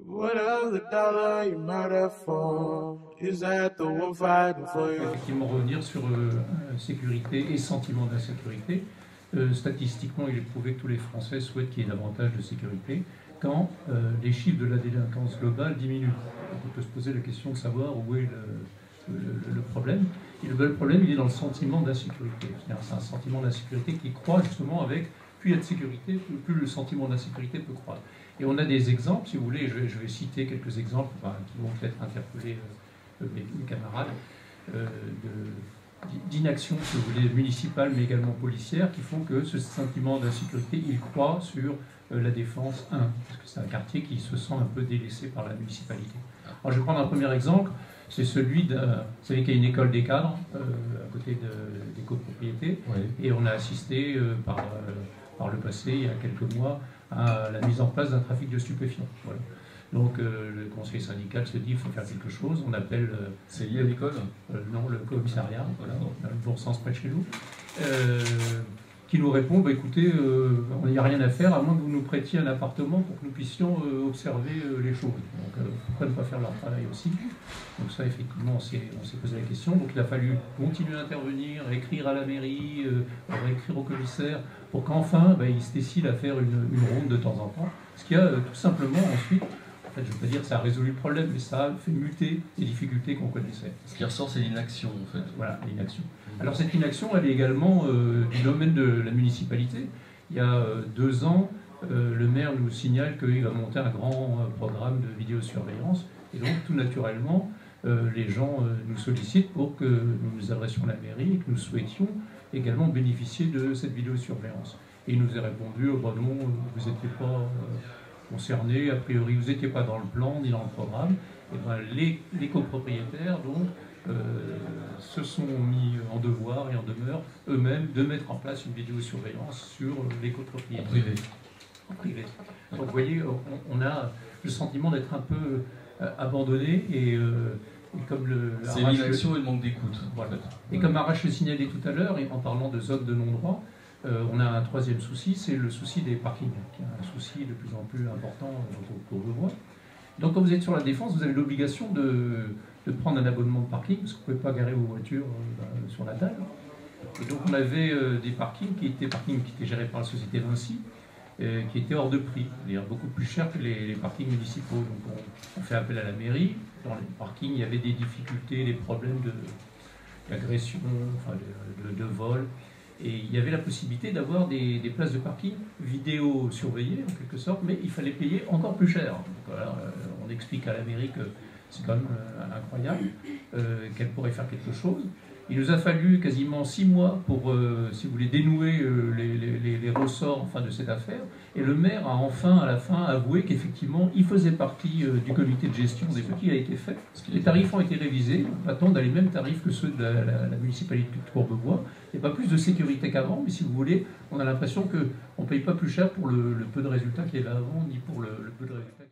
What other dollar you murder for? Is that the one fighting for you? Effectivement, revenir sur sécurité et sentiment d'insécurité. Statistiquement, il est prouvé que tous les Français souhaitent qu'il y ait davantage de sécurité quand les chiffres de la délinquance globale diminuent. Donc on peut se poser la question de savoir où est le problème. Et le problème, il est dans le sentiment d'insécurité. C'est un sentiment d'insécurité qui croît justement avec plus il y a de sécurité, plus le sentiment d'insécurité peut croître. Et on a des exemples, si vous voulez, je vais citer quelques exemples qui vont peut-être interpeller mes camarades, d'inaction, si vous voulez, municipale, mais également policière, qui font que ce sentiment d'insécurité, il croît sur la Défense 1, parce que c'est un quartier qui se sent un peu délaissé par la municipalité. Alors, je vais prendre un premier exemple, c'est celui de... Vous savez qu'il y a une école des cadres à côté des copropriétés, oui. Et on a assisté par le passé, il y a quelques mois, à la mise en place d'un trafic de stupéfiants. Voilà. Donc le conseil syndical se dit qu'il faut faire quelque chose, on appelle... C'est lié à l'école Non, le commissariat, voilà, dans le bon sens près de chez nous, qui nous répond, bah, écoutez, il n'y a rien à faire, à moins que vous nous prêtiez un appartement pour que nous puissions observer les choses. Donc pourquoi ne pas faire leur travail aussi? Donc ça, effectivement, on s'est posé la question. Donc il a fallu continuer à intervenir, écrire à la mairie, écrire au commissaire, pour qu'enfin, il se décide à faire une ronde de temps en temps. Ce qui a tout simplement ensuite... En fait, je ne veux pas dire que ça a résolu le problème, mais ça a fait muter les difficultés qu'on connaissait. Ce qui ressort, c'est l'inaction, en fait. Voilà, l'inaction. Alors cette inaction, elle est également du domaine de la municipalité. Il y a 2 ans, le maire nous signale qu'il va monter un grand programme de vidéosurveillance. Et donc, tout naturellement, les gens nous sollicitent pour que nous nous adressions à la mairie et que nous souhaitions également bénéficier de cette vidéosurveillance. Et il nous a répondu, oh, bah non, vous n'étiez pas... concernés, a priori vous n'étiez pas dans le plan ni dans le programme, et ben, les copropriétaires donc, se sont mis en devoir et en demeure eux-mêmes de mettre en place une vidéosurveillance sur les copropriétaires. En privé. Donc vous voyez, on a le sentiment d'être un peu abandonné et comme c'est l'inaction et le manque d'écoute. Voilà. Et comme Arrache le signalait tout à l'heure, et en parlant de zones de non-droit, on a un troisième souci, c'est le souci des parkings, qui est un souci de plus en plus important autour de moi. Donc quand vous êtes sur la Défense, vous avez l'obligation de prendre un abonnement de parking, parce que vous ne pouvez pas garer vos voitures sur la dalle. Et donc on avait des parkings qui étaient gérés par la société Vinci, qui étaient hors de prix, c'est-à-dire beaucoup plus cher que les parkings municipaux. Donc on fait appel à la mairie. Dans les parkings, il y avait des difficultés, des problèmes d'agression, enfin de vol. Et il y avait la possibilité d'avoir des places de parking vidéo surveillées, en quelque sorte, mais il fallait payer encore plus cher. Donc, voilà, on explique à la mairie que c'est quand même incroyable, qu'elle pourrait faire quelque chose. Il nous a fallu quasiment 6 mois pour, si vous voulez, dénouer les ressorts enfin, de cette affaire. Et le maire a enfin, à la fin, avoué qu'effectivement, il faisait partie du comité de gestion des faits qui a été fait. Les tarifs ont été révisés. Maintenant, on a les mêmes tarifs que ceux de la municipalité de Courbevoie. Il n'y a pas plus de sécurité qu'avant, mais si vous voulez, on a l'impression qu'on ne paye pas plus cher pour le peu de résultats qu'il y avait avant, ni pour le peu de résultats.